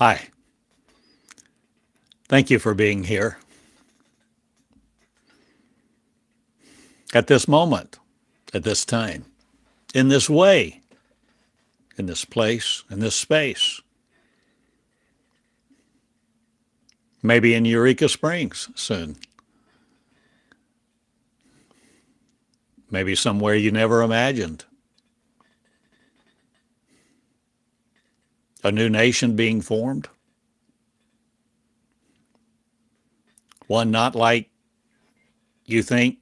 Hi. Thank you for being here at this moment, at this time, in this way, in this place, in this space. Maybe in Eureka Springs soon. Maybe somewhere you never imagined. A new nation being formed. One not like you think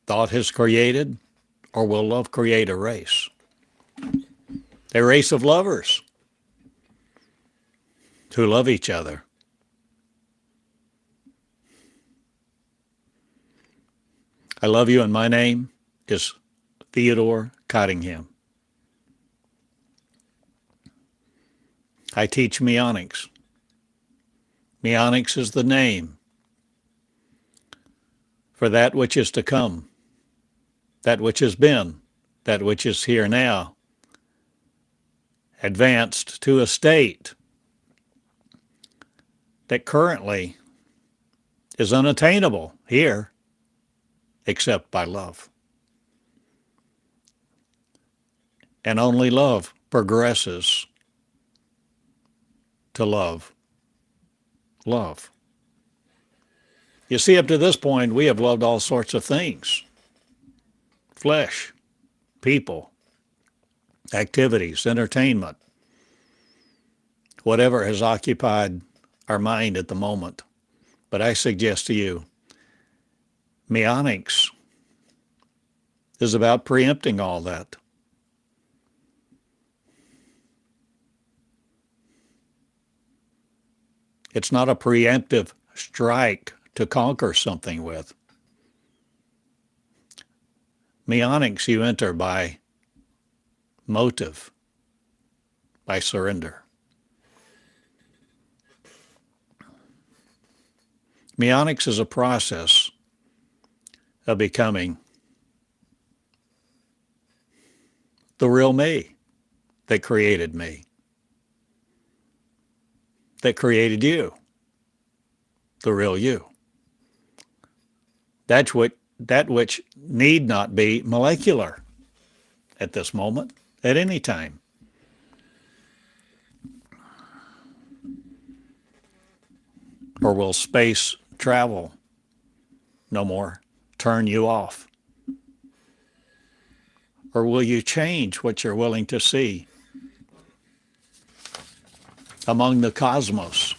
thought has created or will love create a race. A race of lovers who love each other. I love you, and my name is Theodore Cottingham. I teach Meonics. Meonics is the name for that which is to come, that which has been, that which is here now, advanced to a state that currently is unattainable here except by love. And only love progresses to love. Love. You see, up to this point, we have loved all sorts of things. Flesh, people, activities, entertainment, whatever has occupied our mind at the moment. But I suggest to you, Meonics is about preempting all that. It's not a preemptive strike to conquer something with. Meonics you enter by motive, by surrender. Meonics is a process of becoming the real me that created me, that created you, the real you. That which need not be molecular at this moment, at any time. Or will space travel no more turn you off? Or will you change what you're willing to see among the cosmos?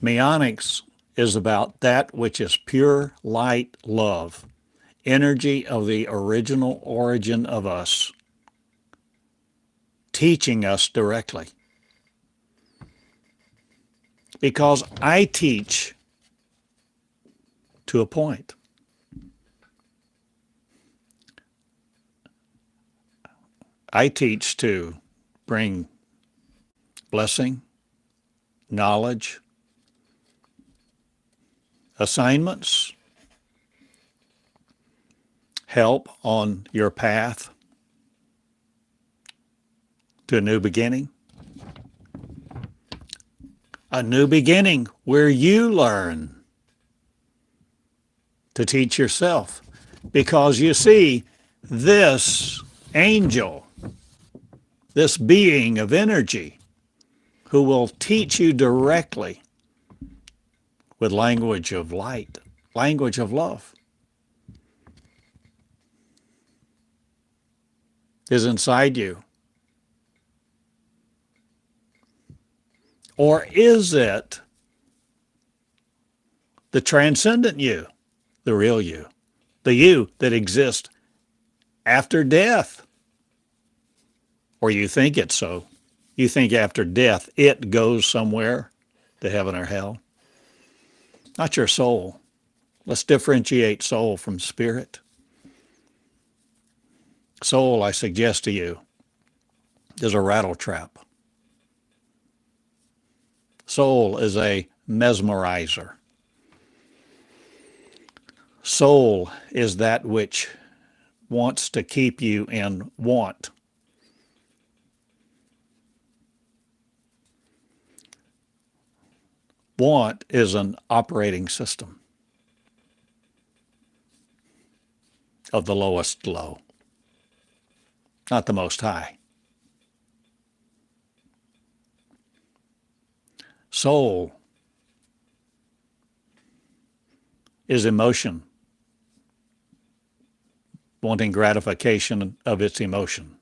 Meonics is about that which is pure light love, energy of the original origin of us, teaching us directly. Because I teach to a point. I teach to bring blessing, knowledge, assignments, help on your path to a new beginning. A new beginning where you learn to teach yourself. Because you see, this angel, this being of energy, who will teach you directly with language of light, language of love, is inside you. Or is it the transcendent you, the real you, the you that exists after death? Or you think it's so. You think after death it goes somewhere to heaven or hell. Not your soul. Let's differentiate soul from spirit. Soul, I suggest to you, is a rattle trap. Soul is a mesmerizer. Soul is that which wants to keep you in want. Want is an operating system of the lowest low, not the most high. Soul is emotion, wanting gratification of its emotion.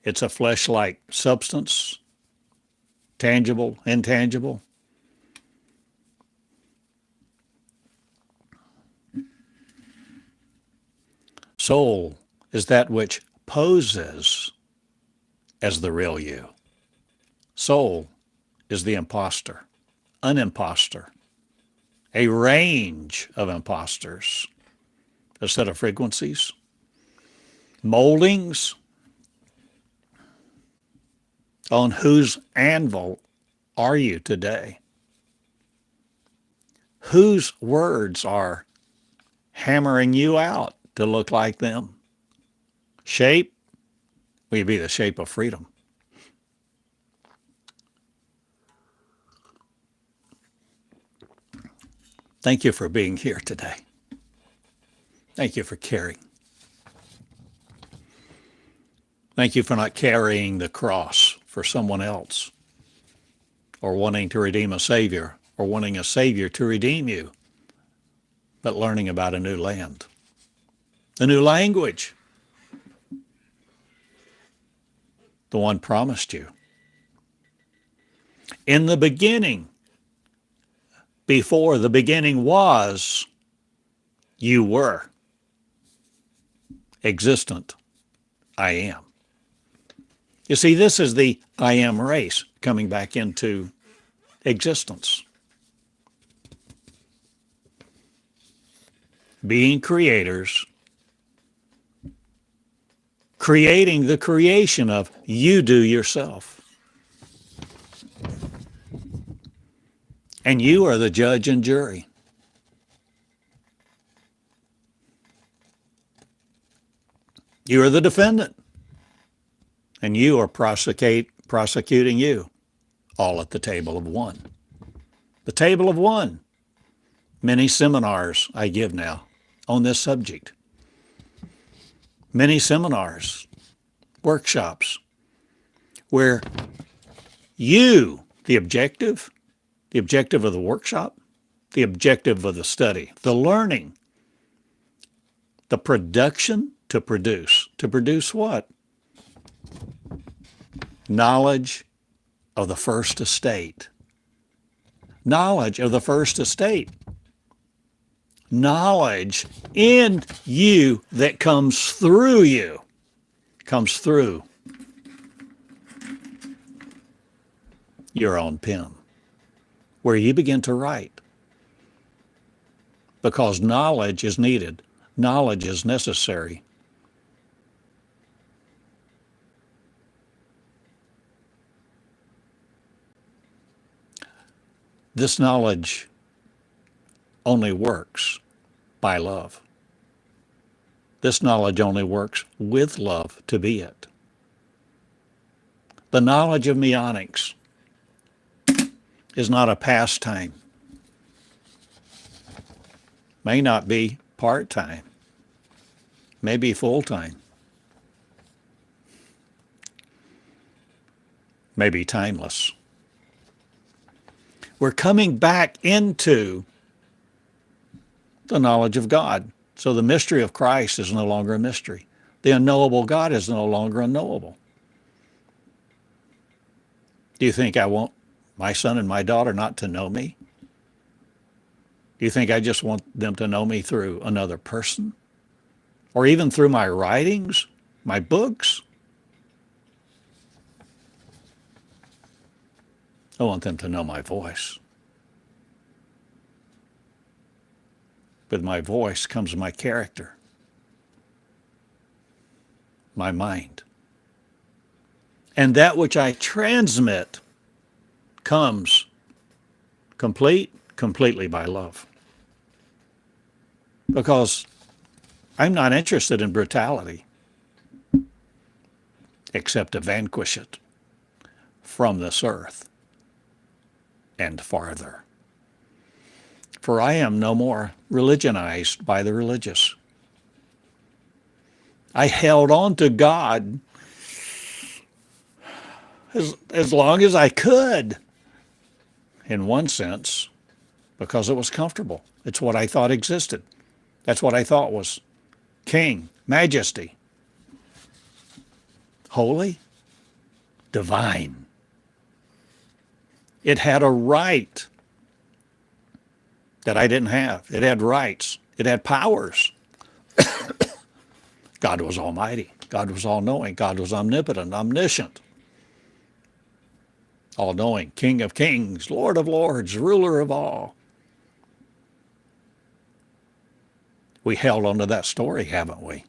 It's a flesh-like substance, tangible, intangible. Soul is that which poses as the real you. Soul is the imposter, an imposter, a range of imposters, a set of frequencies, moldings on whose anvil are you today? Whose words are hammering you out to look like them? Shape? Will you be the shape of freedom? Thank you for being here today. Thank you for caring. Thank you for not carrying the cross for someone else, or wanting to redeem a Savior, or wanting a Savior to redeem you, but learning about a new land, a new language, the one promised you. In the beginning, before the beginning was, you were. Existent, I am. You see, this is the I am race coming back into existence. Being creators, creating the creation of you do yourself. And you are the judge and jury. You are the defendant. And you are prosecuting you, all at the table of one. The table of one. Many seminars I give now on this subject. Many seminars, workshops, where you, the objective of the workshop, the objective of the study, the learning, the production to produce. To produce what? Knowledge of the first estate. Knowledge of the first estate. Knowledge in you that comes through you. Comes through your own pen, where you begin to write. Because knowledge is needed. Knowledge is necessary. This knowledge only works by love. This knowledge only works with love to be it. The knowledge of Meonics is not a pastime. May not be part-time. May be full-time. May be timeless. We're coming back into the knowledge of God. So the mystery of Christ is no longer a mystery. The unknowable God is no longer unknowable. Do you think I want my son and my daughter not to know me? Do you think I just want them to know me through another person? Or even through my writings, my books? I want them to know my voice. With my voice comes my character, my mind. And that which I transmit comes completely by love. Because I'm not interested in brutality, except to vanquish it from this earth. and farther. For I am no more religionized by the religious. I held on to God as long as I could, in one sense, because it was comfortable. It's what I thought existed. That's what I thought was king, majesty, holy, divine. It had a right that I didn't have. It had rights. It had powers. God was almighty. God was all-knowing. God was omnipotent, omniscient, all-knowing, King of kings, Lord of lords, ruler of all. We held on to that story, haven't we?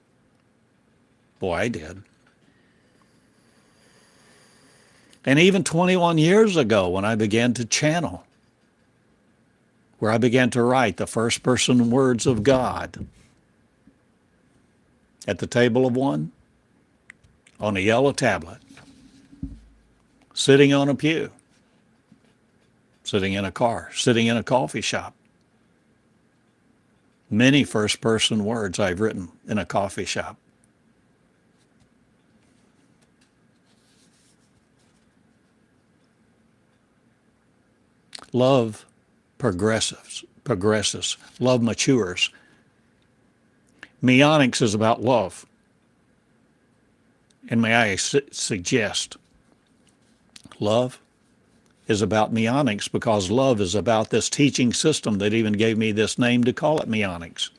Boy, I did. And even 21 years ago, when I began to channel, where I began to write the first person words of God at the table of one, on a yellow tablet, sitting on a pew, sitting in a car, sitting in a coffee shop. Many first person words I've written in a coffee shop. Love progresses. Love matures. Meonics is about love. And may I suggest, love is about Meonics because love is about this teaching system that even gave me this name to call it Meonics.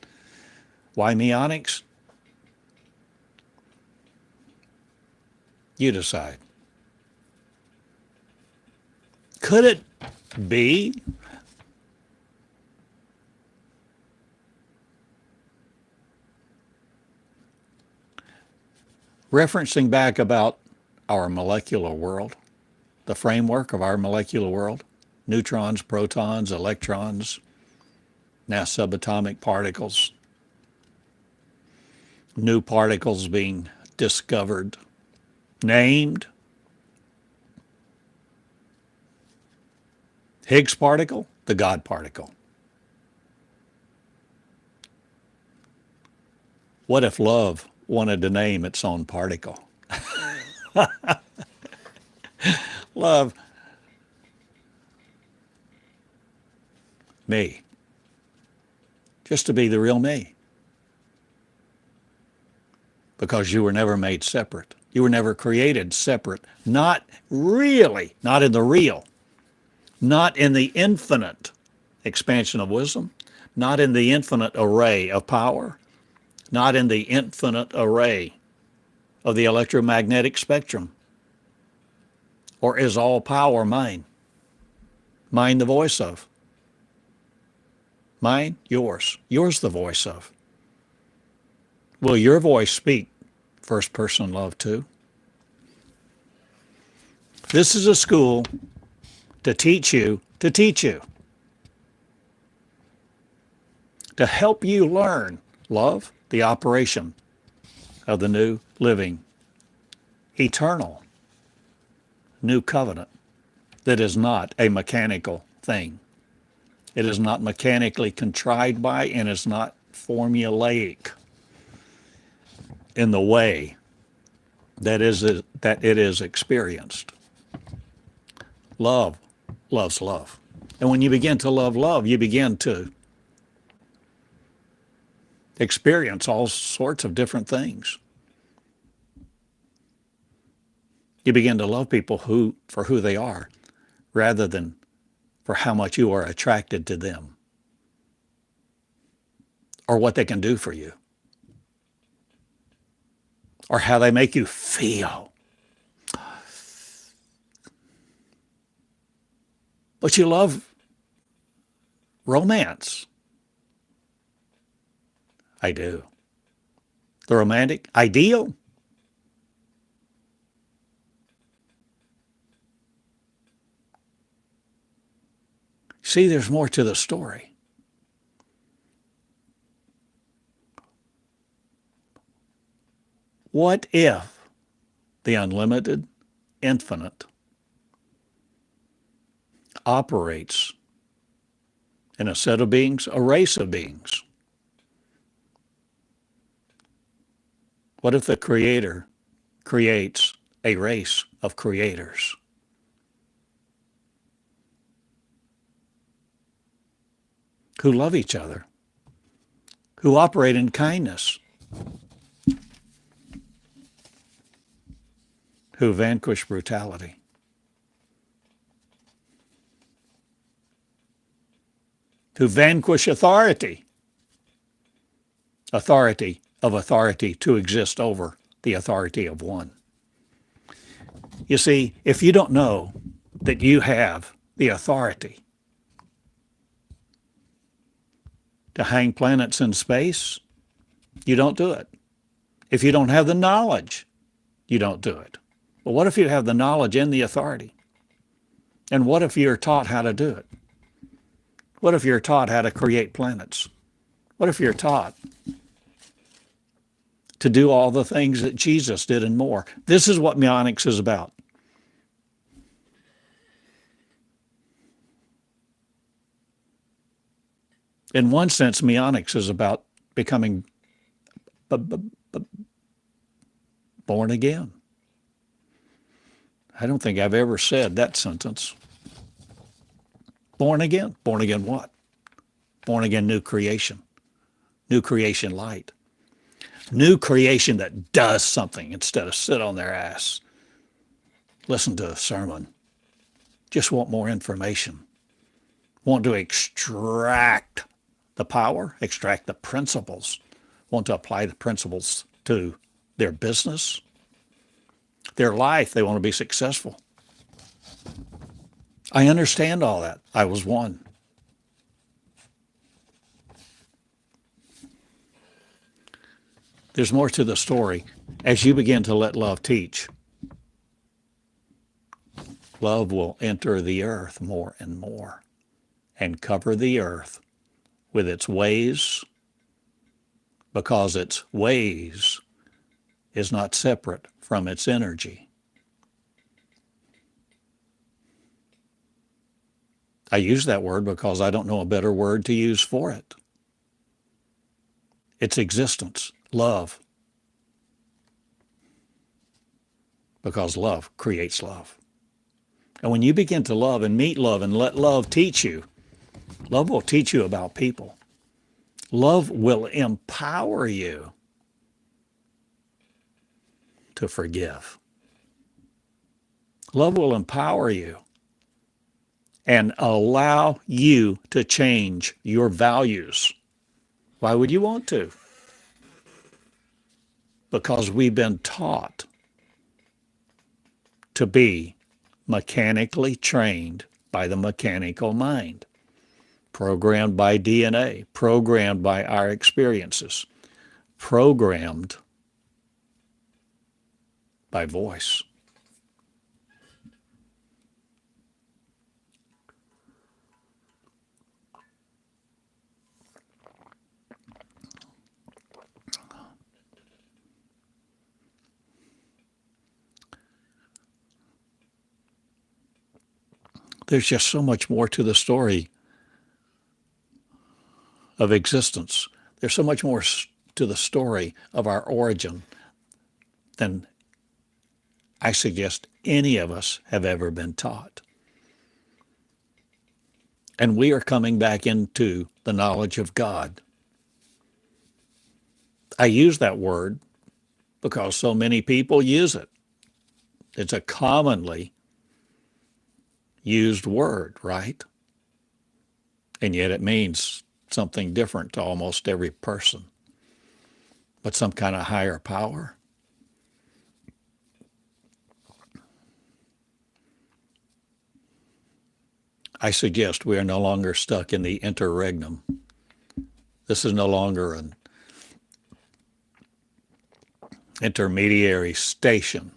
Why Meonics? You decide. Could it be referencing back about our molecular world, the framework of our molecular world, neutrons, protons, electrons, now subatomic particles, new particles being discovered, named. Higgs particle, the God particle. What if love wanted to name its own particle? Love me. Just to be the real me. Because you were never made separate. You were never created separate. Not really, not in the real. Not in the infinite expansion of wisdom. Not in the infinite array of power. Not in the infinite array of the electromagnetic spectrum. Or is all power mine? Mine the voice of. Mine, yours. Yours the voice of. Will your voice speak first person love too? This is a school to teach you, to help you learn love, the operation of the new, living, eternal, new covenant that is not a mechanical thing. It is not mechanically contrived by and is not formulaic in the way that it is experienced. Love loves love. And when you begin to love love, you begin to experience all sorts of different things. You begin to love people for who they are, rather than for how much you are attracted to them or what they can do for you or how they make you feel. But you love romance. I do. The romantic ideal. See, there's more to the story. What if the unlimited, infinite, operates in a set of beings, a race of beings? What if the Creator creates a race of creators? Who love each other, who operate in kindness, who vanquish brutality, who vanquish authority of authority to exist over the authority of one. You see, if you don't know that you have the authority to hang planets in space, you don't do it. If you don't have the knowledge, you don't do it. But what if you have the knowledge and the authority? And what if you're taught how to do it? What if you're taught how to create planets? What if you're taught to do all the things that Jesus did and more? This is what Meonics is about. In one sense, Meonics is about becoming born again. I don't think I've ever said that sentence. Born again. Born again what? Born again new creation. New creation light. New creation that does something instead of sit on their ass. Listen to a sermon. Just want more information. Want to extract the power, extract the principles. Want to apply the principles to their business, their life. They want to be successful. I understand all that. I was one. There's more to the story. As you begin to let love teach, love will enter the earth more and more and cover the earth with its ways, because its ways is not separate from its energy. I use that word because I don't know a better word to use for it. Its existence, love, because love creates love. And when you begin to love and meet love and let love teach you, love will teach you about people. Love will empower you to forgive. Love will empower you and allow you to change your values. Why would you want to? Because we've been taught to be mechanically trained by the mechanical mind, programmed by DNA, programmed by our experiences, programmed by voice. There's just so much more to the story of existence. There's so much more to the story of our origin than I suggest any of us have ever been taught. And we are coming back into the knowledge of God. I use that word because so many people use it. It's a commonly used word, right? And yet it means something different to almost every person. But some kind of higher power. I suggest we are no longer stuck in the interregnum. This is no longer an intermediary station.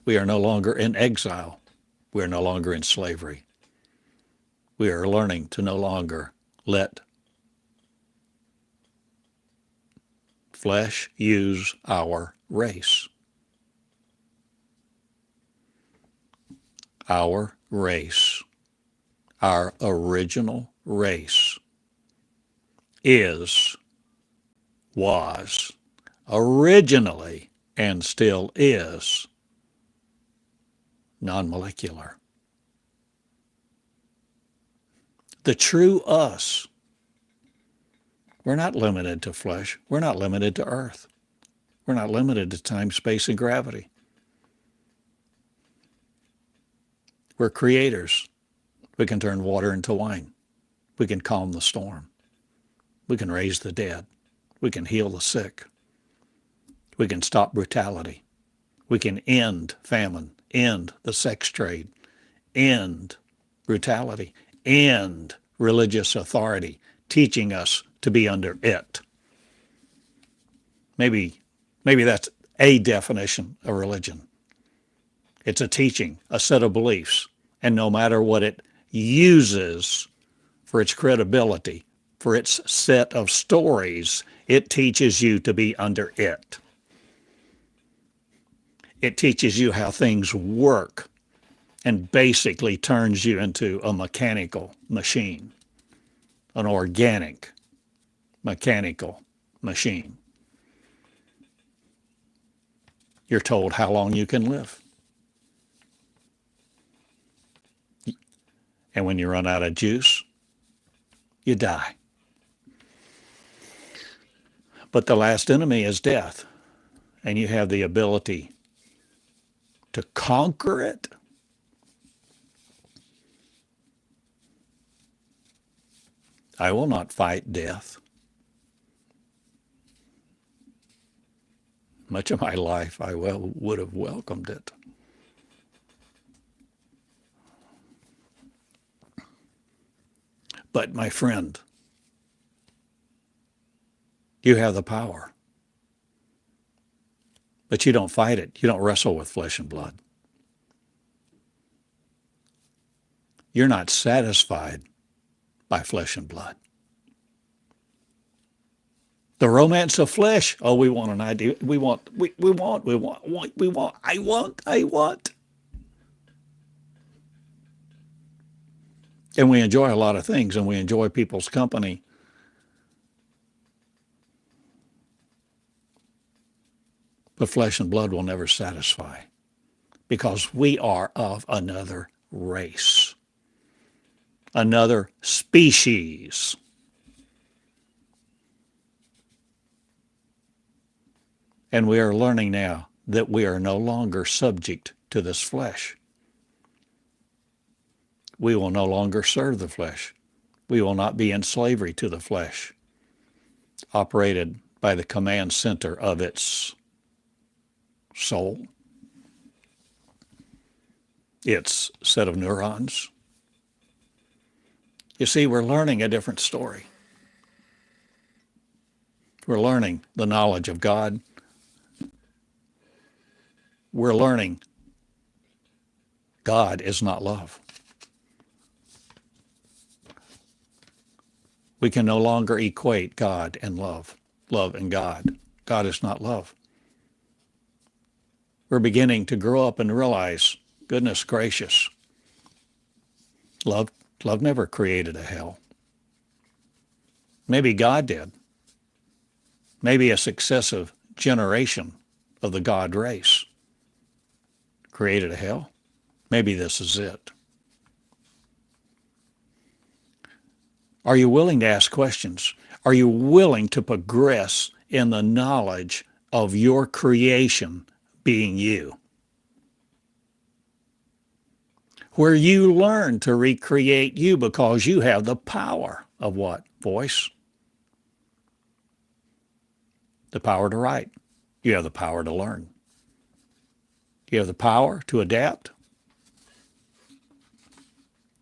We are no longer in exile. We are no longer in slavery. We are learning to no longer let flesh use our race. Our race, Our original race was originally and still is non-molecular. The true us. We're not limited to flesh. We're not limited to earth. We're not limited to time, space, and gravity. We're creators. We can turn water into wine. We can calm the storm. We can raise the dead. We can heal the sick. We can stop brutality. We can end famine, end the sex trade, end brutality, end religious authority, teaching us to be under it. Maybe that's a definition of religion. It's a teaching, a set of beliefs, and no matter what it uses for its credibility, for its set of stories, it teaches you to be under it. It teaches you how things work and basically turns you into a mechanical machine, an organic mechanical machine. You're told how long you can live. And when you run out of juice, you die. But the last enemy is death, and you have the ability to conquer it. I will not fight death. Much of my life, I would have welcomed it. But my friend, you have the power. But you don't fight it. You don't wrestle with flesh and blood. You're not satisfied by flesh and blood. The romance of flesh. Oh, we want an idea. We want. I want. And we enjoy a lot of things, and we enjoy people's company. But flesh and blood will never satisfy because we are of another race, another species. And we are learning now that we are no longer subject to this flesh. We will no longer serve the flesh. We will not be in slavery to the flesh, operated by the command center of its soul, its set of neurons. You see, we're learning a different story. We're learning the knowledge of God. We're learning God is not love. We can no longer equate God and love and God. God is not love. We're beginning to grow up and realize, goodness gracious, love never created a hell. Maybe God did. Maybe a successive generation of the God race created a hell. Maybe this is it. Are you willing to ask questions? Are you willing to progress in the knowledge of your creation being you? Where you learn to recreate you because you have the power of what? Voice. The power to write. You have the power to learn. You have the power to adapt.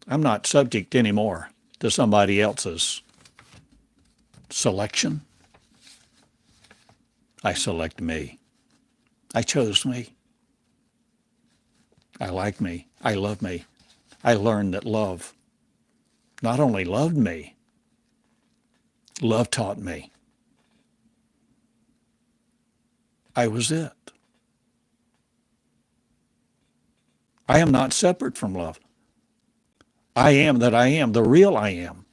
I'm not subject anymore to somebody else's selection. I select me. I chose me. I like me. I love me. I learned that love not only loved me, love taught me. I was it. I am not separate from love. I am that I am, the real I am.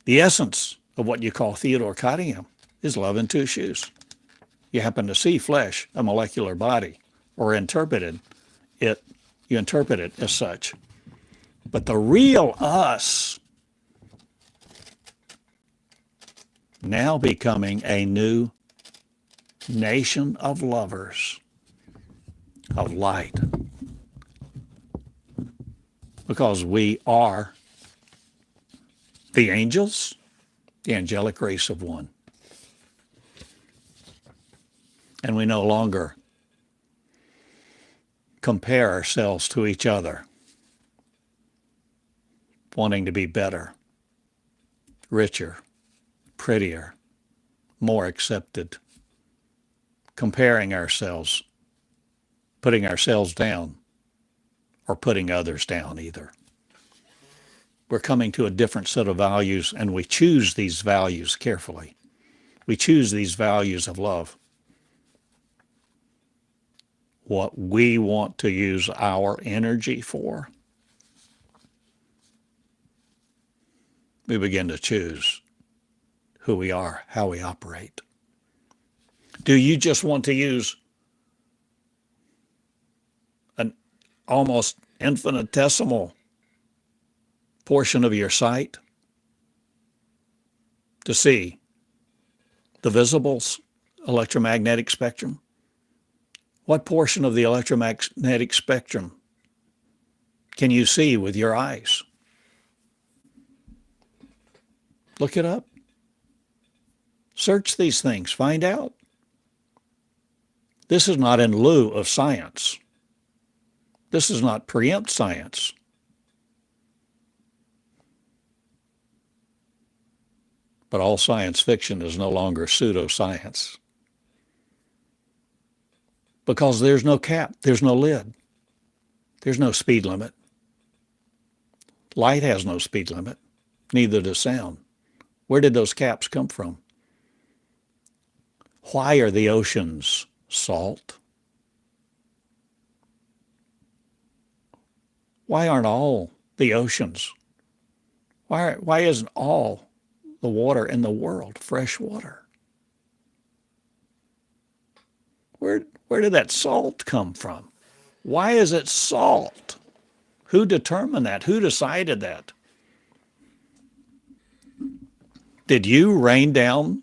The essence of what you call Theodore Cottingham is love in two shoes. You happen to see flesh, a molecular body, or interpreted it, you interpret it as such. But the real us, now becoming a new nation of lovers, of light, because we are the angels, the angelic race of one. And we no longer compare ourselves to each other, wanting to be better, richer, prettier, more accepted, comparing ourselves, putting ourselves down, or putting others down either. We're coming to a different set of values, and we choose these values carefully. We choose these values of love. What we want to use our energy for, we begin to choose who we are, how we operate. Do you just want to use an almost infinitesimal portion of your sight to see the visible electromagnetic spectrum? What portion of the electromagnetic spectrum can you see with your eyes? Look it up. Search these things. Find out. This is not in lieu of science. This does not preempt science. But all science fiction is no longer pseudoscience. Because there's no cap, there's no lid, there's no speed limit. Light has no speed limit, neither does sound. Where did those caps come from? Why are the oceans salt? Why aren't all the oceans? Why isn't all the water in the world fresh water? Where did that salt come from? Why is it salt? Who determined that? Who decided that? Did you rain down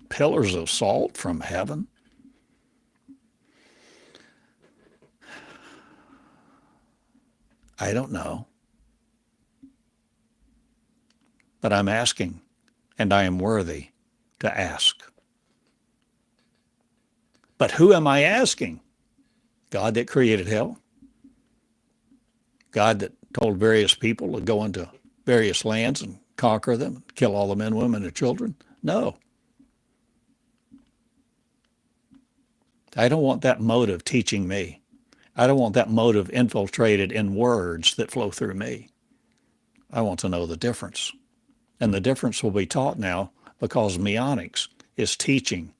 pillars of salt from heaven? I don't know. But I'm asking, and I am worthy to ask. But who am I asking? God that created hell? God that told various people to go into various lands and conquer them, kill all the men, women, and children? No. I don't want that motive teaching me. I don't want that motive infiltrated in words that flow through me. I want to know the difference. And the difference will be taught now because Meonics is teaching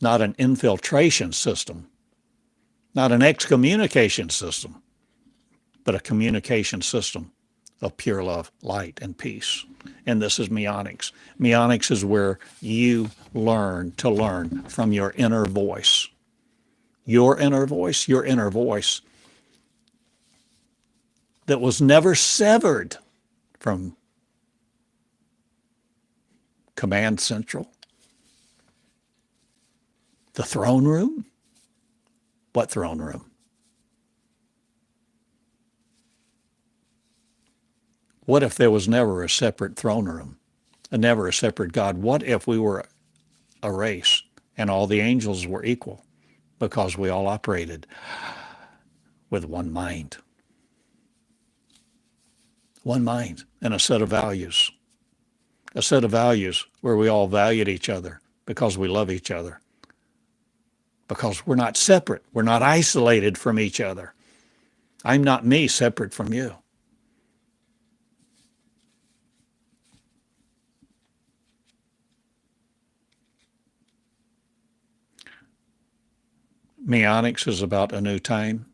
not an infiltration system, not an excommunication system, but a communication system of pure love, light, and peace. And this is Meonics. Meonics is where you learn to learn from your inner voice. Your inner voice that was never severed from Command Central. The throne room? What throne room? What if there was never a separate throne room, and never a separate God? What if we were a race and all the angels were equal because we all operated with one mind? One mind and a set of values. A set of values where we all valued each other because we love each other. Because we're not separate. We're not isolated from each other. I'm not me separate from you. Meonics is about a new time.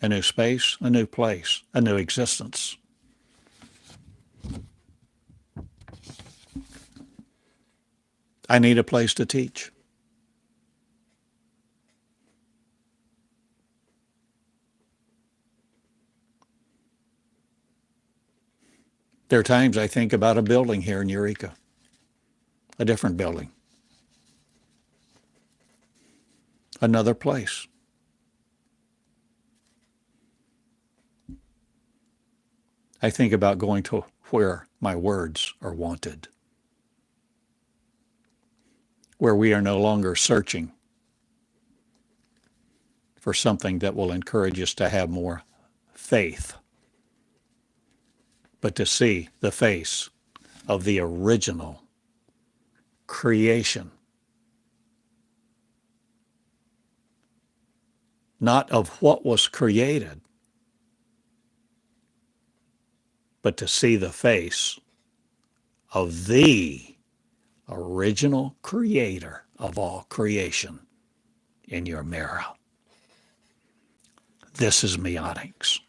a new space, a new place, a new existence. I need a place to teach. There are times I think about a building here in Eureka, a different building, another place. I think about going to where my words are wanted, where we are no longer searching for something that will encourage us to have more faith, but to see the face of the original creation, not of what was created, but to see the face of the original creator of all creation in your mirror. This is Meonics,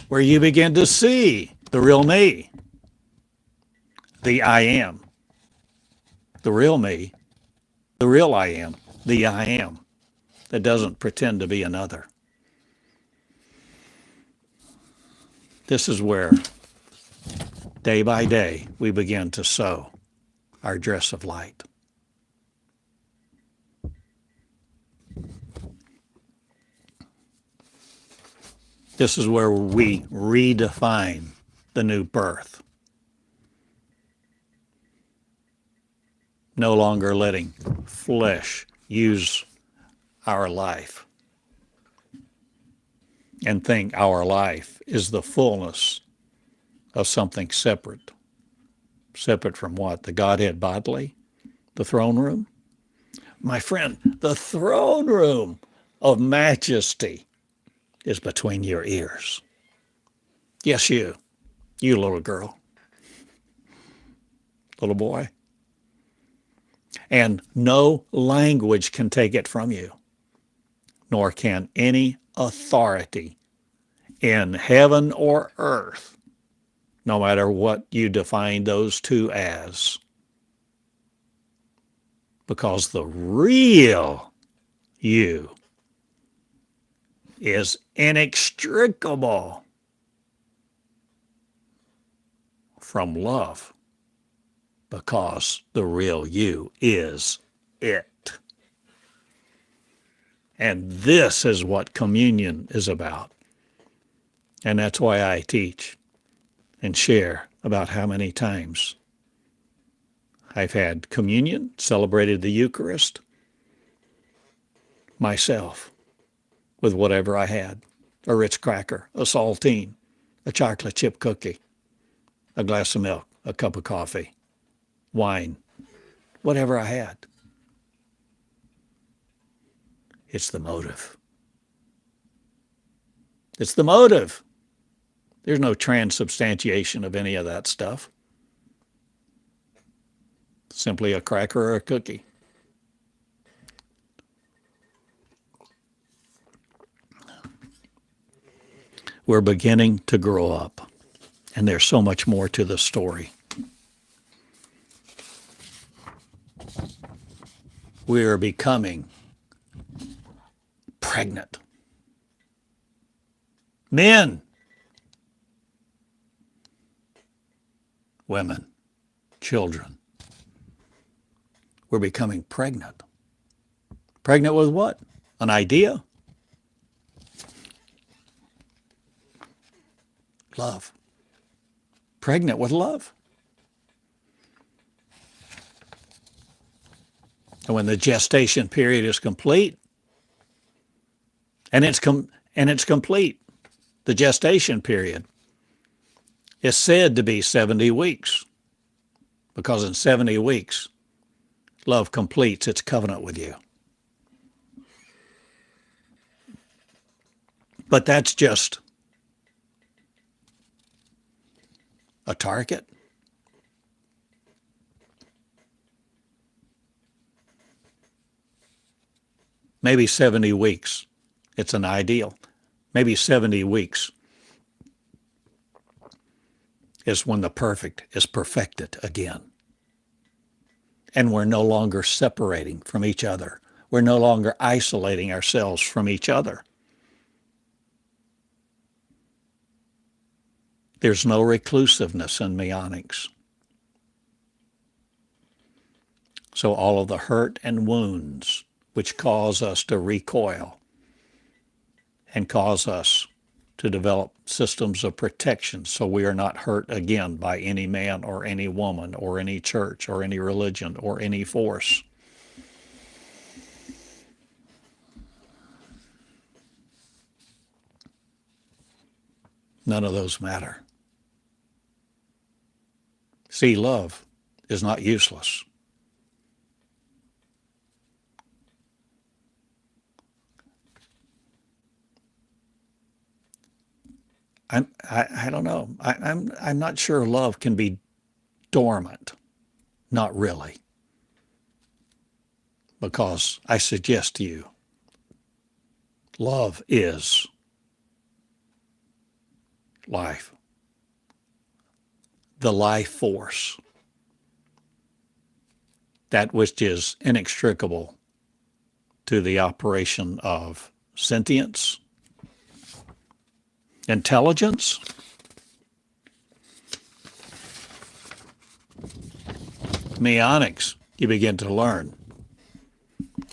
where you begin to see the real me, the I am, the real me, the real I am, the I am that doesn't pretend to be another. This is where, day by day, we begin to sow our dress of light. This is where we redefine the new birth. No longer letting flesh use our life and think our life is the fullness of something separate. Separate from what? The Godhead bodily? The throne room? My friend, the throne room of majesty is between your ears. Yes, you little girl, little boy. And no language can take it from you, nor can any authority in heaven or earth, no matter what you define those two as. Because the real you is inextricable from love, because the real you is it. And this is what communion is about. And that's why I teach and share about how many times I've had communion, celebrated the Eucharist myself with whatever I had, a Ritz cracker, a saltine, a chocolate chip cookie, a glass of milk, a cup of coffee, wine, whatever I had. It's the motive. It's the motive. There's no transubstantiation of any of that stuff. Simply a cracker or a cookie. We're beginning to grow up, and there's so much more to the story. We are becoming pregnant. Men, women, children. We're becoming pregnant. Pregnant with what? An idea? Love. Pregnant with love. And when the gestation period is complete, and it's complete, the gestation period is said to be 70 weeks, because in 70 weeks, love completes its covenant with you. But that's just a target. Maybe 70 weeks. It's an ideal. Maybe 70 weeks is when the perfect is perfected again. And we're no longer separating from each other. We're no longer isolating ourselves from each other. There's no reclusiveness in Meonics. So all of the hurt and wounds which cause us to recoil and cause us to develop systems of protection so we are not hurt again by any man or any woman or any church or any religion or any force. None of those matter. See, love is not useless. I don't know. I'm not sure love can be dormant. Not really. Because I suggest to you, love is life. The life force. That which is inextricable to the operation of sentience, intelligence, Meonics, you begin to learn.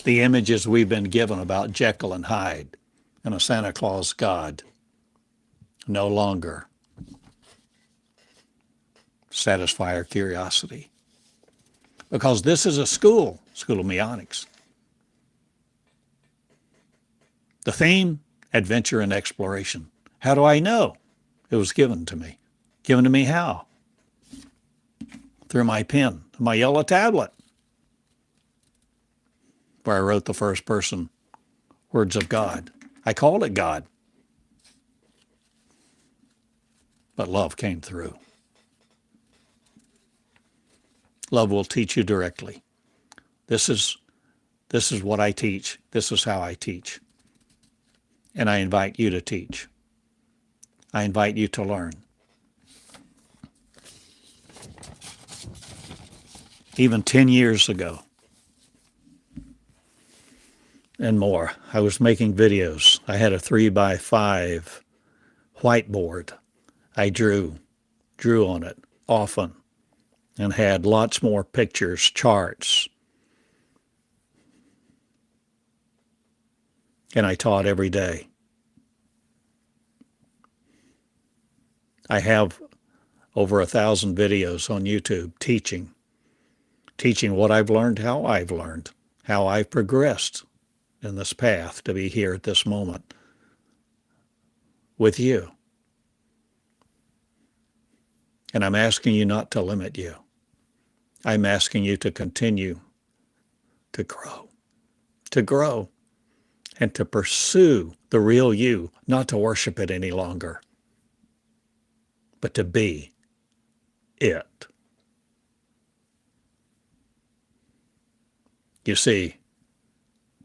The images we've been given about Jekyll and Hyde and a Santa Claus God no longer satisfy our curiosity. Because this is a school of Meonics. The theme, adventure and exploration. How do I know? It was given to me. Given to me how? Through my pen, my yellow tablet, where I wrote the first person words of God. I called it God. But love came through. Love will teach you directly. This is what I teach. This is how I teach. And I invite you to teach. I invite you to learn. Even 10 years ago and more, I was making videos. I had a 3x5 whiteboard. I drew on it often and had lots more pictures, charts. And I taught every day. I have over 1,000 videos on YouTube teaching what I've learned, how I've progressed in this path to be here at this moment with you. And I'm asking you not to limit you. I'm asking you to continue to grow, and to pursue the real you, not to worship it any longer, but to be it. You see,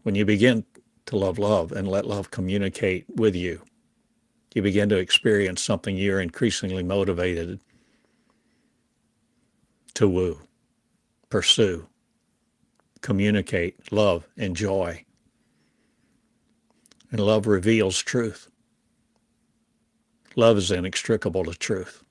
when you begin to love love and let love communicate with you, you begin to experience something you're increasingly motivated to woo, pursue, communicate, love, enjoy. And love reveals truth. Love is inextricable to truth.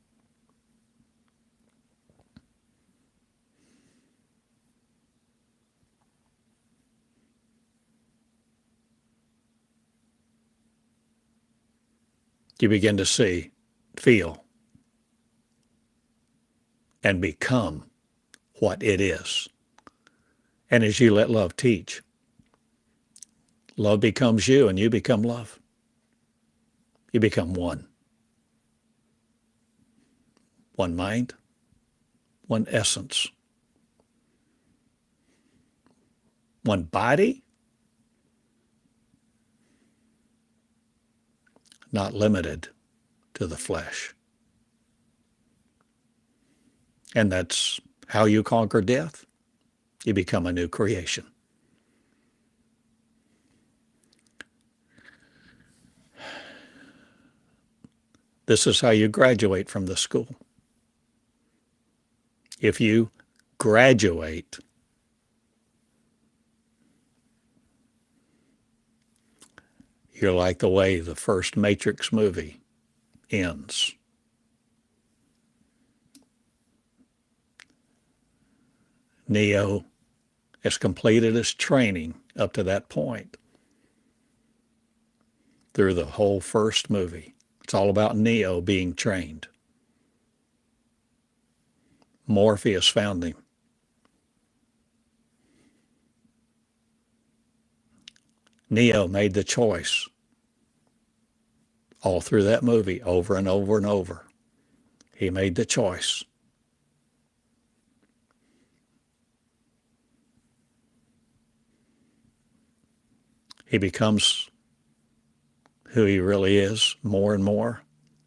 You begin to see, feel, and become what it is. And as you let love teach, love becomes you and you become love. You become one. One mind, one essence. One body, not limited to the flesh. And that's how you conquer death. You become a new creation. This is how you graduate from the school. If you graduate, you're like the way the first Matrix movie ends. Neo has completed his training up to that point through the whole first movie. It's all about Neo being trained. Morpheus found him. Neo made the choice all through that movie, over and over and over. He made the choice. He becomes who he really is more and more.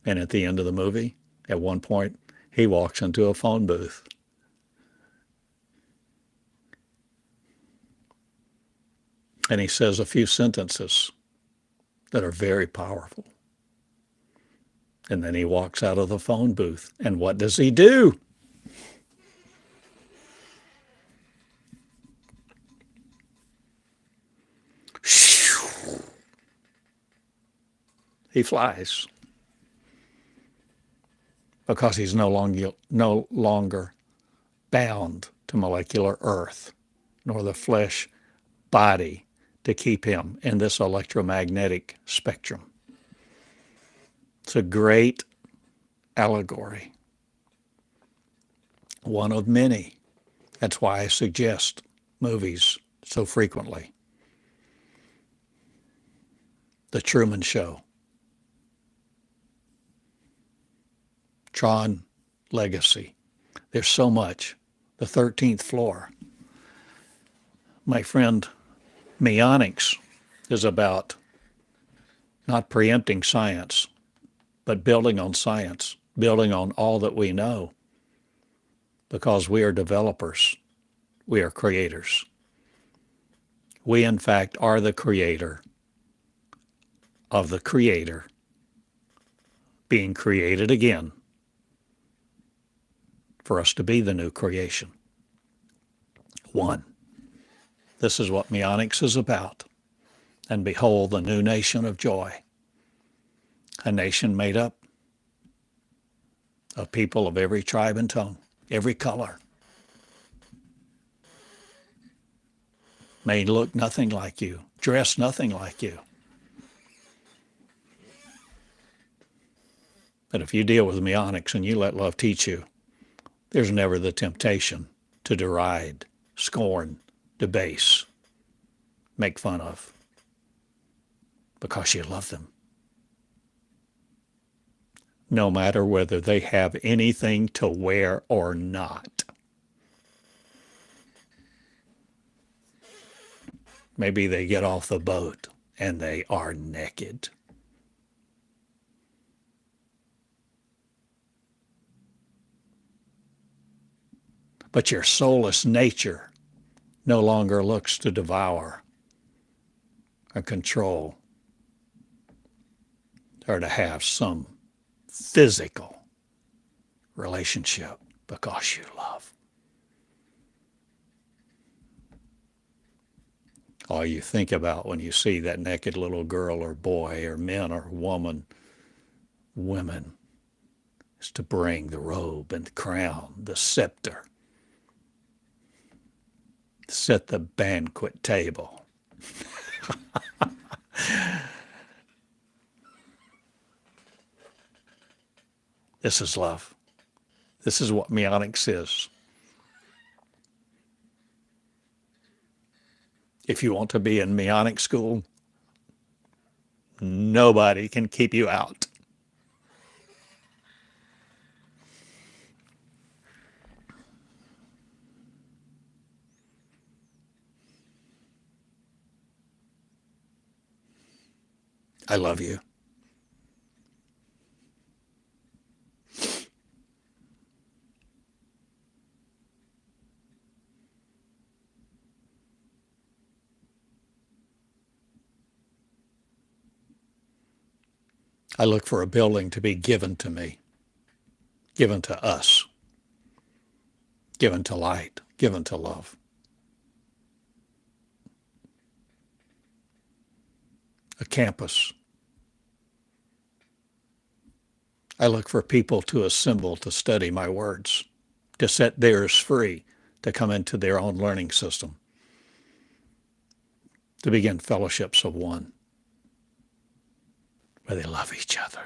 And at the end of the movie, at one point, he walks into a phone booth. And he says a few sentences that are very powerful. And then he walks out of the phone booth. And what does he do? He flies. Because he's no longer bound to molecular earth, nor the flesh body to keep him in this electromagnetic spectrum. It's a great allegory, one of many. That's why I suggest movies so frequently. The Truman Show, Tron Legacy. There's so much. The 13th Floor. My friend, Meonics is about not preempting science, but building on science, building on all that we know, because we are developers. We are creators. We, in fact, are the creator of the creator being created again for us to be the new creation. One. This is what Meonics is about. And behold, the new nation of joy. A nation made up of people of every tribe and tongue, every color. May look nothing like you, dress nothing like you. But if you deal with Meonics and you let love teach you, there's never the temptation to deride, scorn, debase, make fun of, because you love them. No matter whether they have anything to wear or not. Maybe they get off the boat and they are naked. But your soulless nature no longer looks to devour or control or to have some physical relationship because you love. All you think about when you see that naked little girl or boy or man or woman, women, is to bring the robe and the crown, the scepter, set the banquet table. This is love. This is what Meonics is. If you want to be in Meonic school, nobody can keep you out. I love you. I look for a building to be given to me, given to us, given to light, given to love. A campus. I look for people to assemble to study my words, to set theirs free, to come into their own learning system, to begin fellowships of one, where they love each other.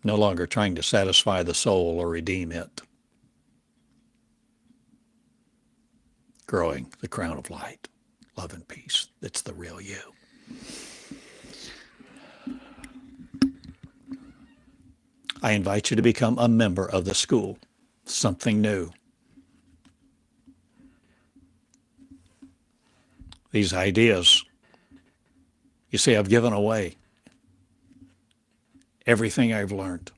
No longer trying to satisfy the soul or redeem it. Growing the crown of light, love and peace. That's the real you. I invite you to become a member of the school, something new. These ideas, you see, I've given away everything I've learned,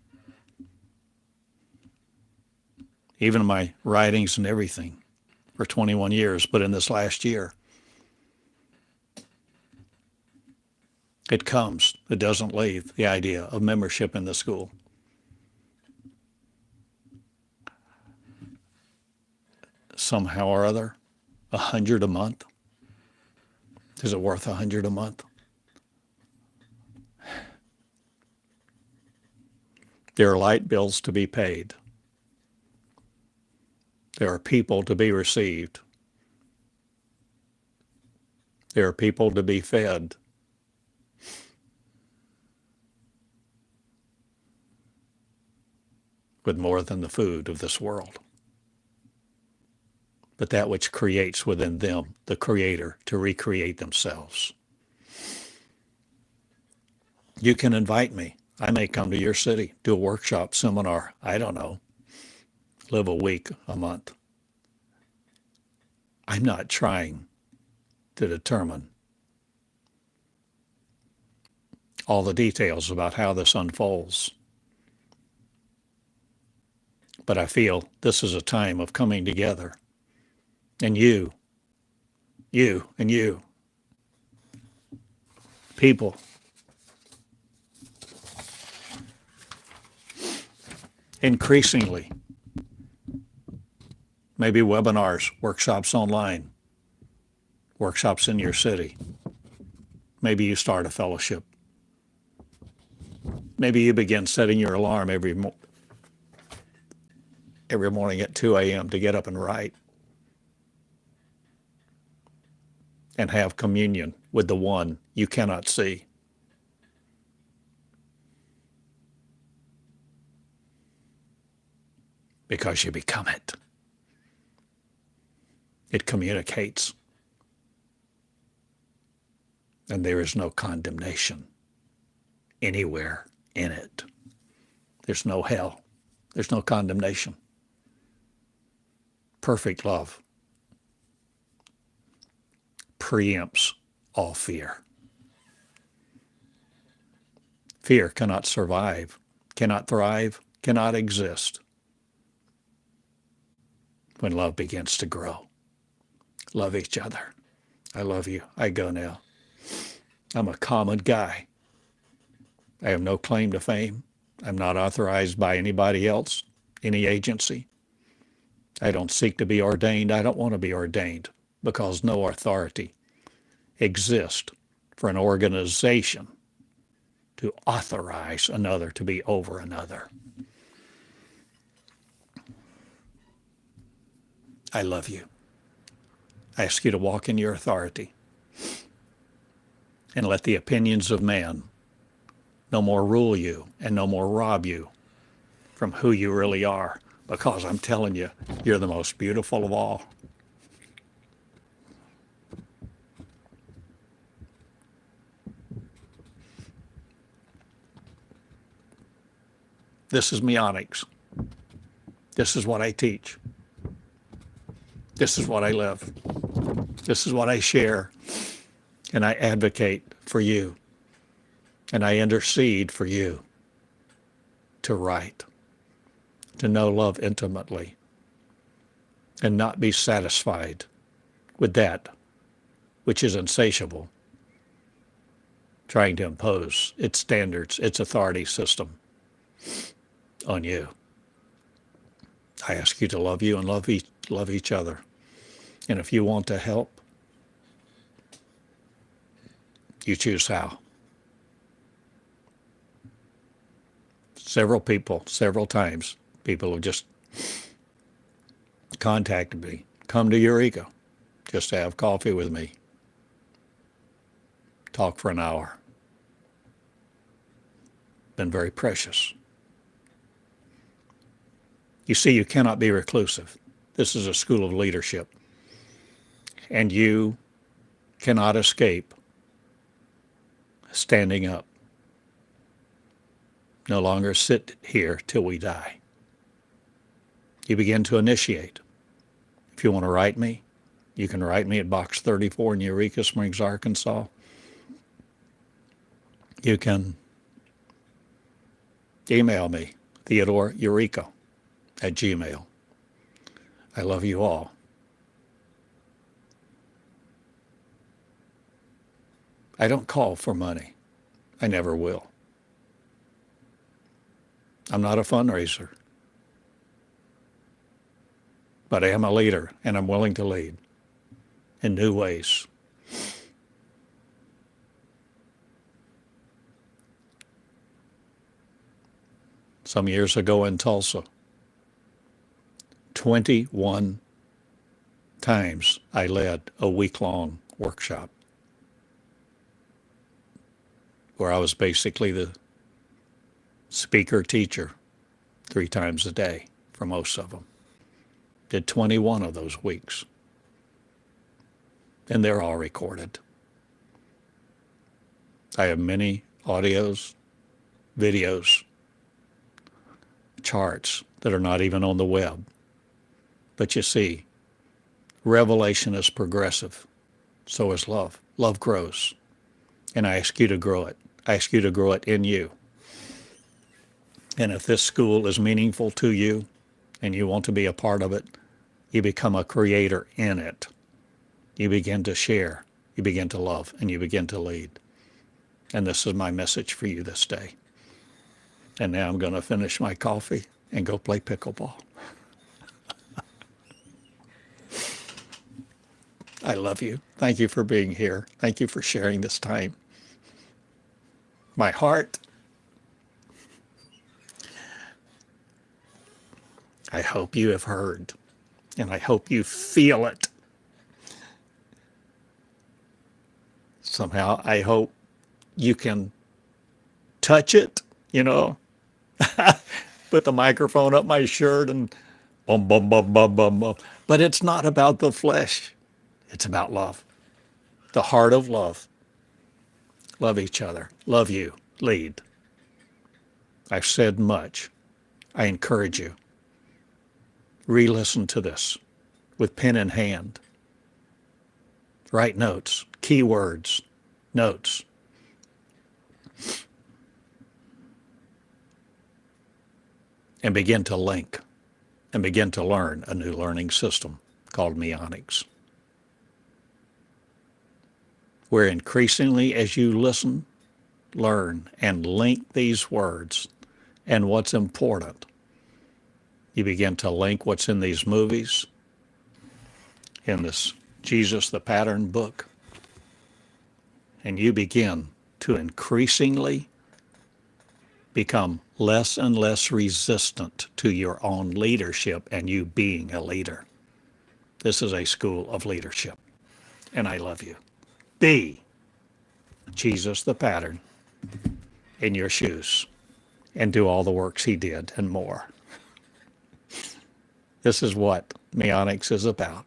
even my writings and everything for 21 years, but in this last year, it comes, it doesn't leave, the idea of membership in the school. Somehow or other, 100 a month. Is it worth 100 a month? There are light bills to be paid. There are people to be received. There are people to be fed. With more than the food of this world, but that which creates within them the Creator to recreate themselves. You can invite me. I may come to your city, do a workshop, seminar, I don't know, live a week, a month. I'm not trying to determine all the details about how this unfolds. But I feel this is a time of coming together. And you, and you, people, increasingly, maybe webinars, workshops online, workshops in your city. Maybe you start a fellowship. Maybe you begin setting your alarm every morning at 2 a.m. to get up and write and have communion with the one you cannot see. Because you become it. It communicates. And there is no condemnation anywhere in it. There's no hell. There's no condemnation. Perfect love preempts all fear. Fear cannot survive, cannot thrive, cannot exist when love begins to grow. Love each other. I love you. I go now. I'm a common guy. I have no claim to fame. I'm not authorized by anybody else, any agency. I don't seek to be ordained. I don't want to be ordained because no authority exists for an organization to authorize another to be over another. I love you. I ask you to walk in your authority and let the opinions of man no more rule you and no more rob you from who you really are, because I'm telling you, you're the most beautiful of all. This is Meonics. This is what I teach. This is what I live. This is what I share. And I advocate for you. And I intercede for you to write, to know love intimately, and not be satisfied with that which is insatiable, trying to impose its standards, its authority system on you. I ask you to love you and love each other. And if you want to help, you choose how. Several people, several times, people have just contacted me. Come to Eureka just to have coffee with me. Talk for an hour. Been very precious. You see, you cannot be reclusive. This is a school of leadership. And you cannot escape standing up. No longer sit here till we die. You begin to initiate. If you want to write me, you can write me at Box 34 in Eureka Springs, Arkansas. You can email me, Theodore Eureka at Gmail. I love you all. I don't call for money. I never will. I'm not a fundraiser. But I am a leader, and I'm willing to lead in new ways. Some years ago in Tulsa, 21 times I led a week-long workshop where I was basically the speaker teacher 3 times a day for most of them. Did 21 of those weeks. And they're all recorded. I have many audios, videos, charts that are not even on the web. But you see, revelation is progressive. So is love. Love grows. And I ask you to grow it. I ask you to grow it in you. And if this school is meaningful to you and you want to be a part of it, you become a creator in it. You begin to share, you begin to love, and you begin to lead. And this is my message for you this day. And now I'm going to finish my coffee and go play pickleball. I love you. Thank you for being here. Thank you for sharing this time. My heart, I hope you have heard, and I hope you feel it. Somehow, I hope you can touch it, put the microphone up my shirt and bum, bum, bum, bum, bum, bum. But it's not about the flesh. It's about love. The heart of love. Love each other. Love you. Lead. I've said much. I encourage you. Re-listen to this with pen in hand. Write notes, keywords, notes. And begin to link and begin to learn a new learning system called Meonics. Where increasingly as you listen, learn, and link these words and what's important, you begin to link what's in these movies, in this Jesus the Pattern book, and you begin to increasingly become less and less resistant to your own leadership and you being a leader. This is a school of leadership, and I love you. Be Jesus the Pattern in your shoes and do all the works he did and more. This is what Meonics is about.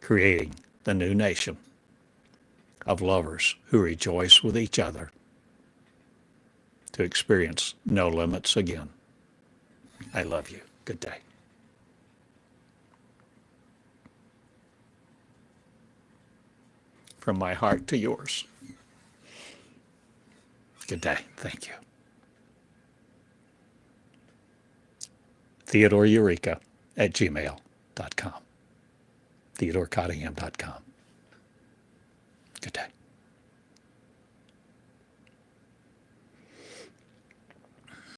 Creating the new nation of lovers who rejoice with each other to experience no limits again. I love you. Good day. From my heart to yours. Good day. Thank you. Theodore Eureka at gmail.com. TheodoreCottingham.com. Good day.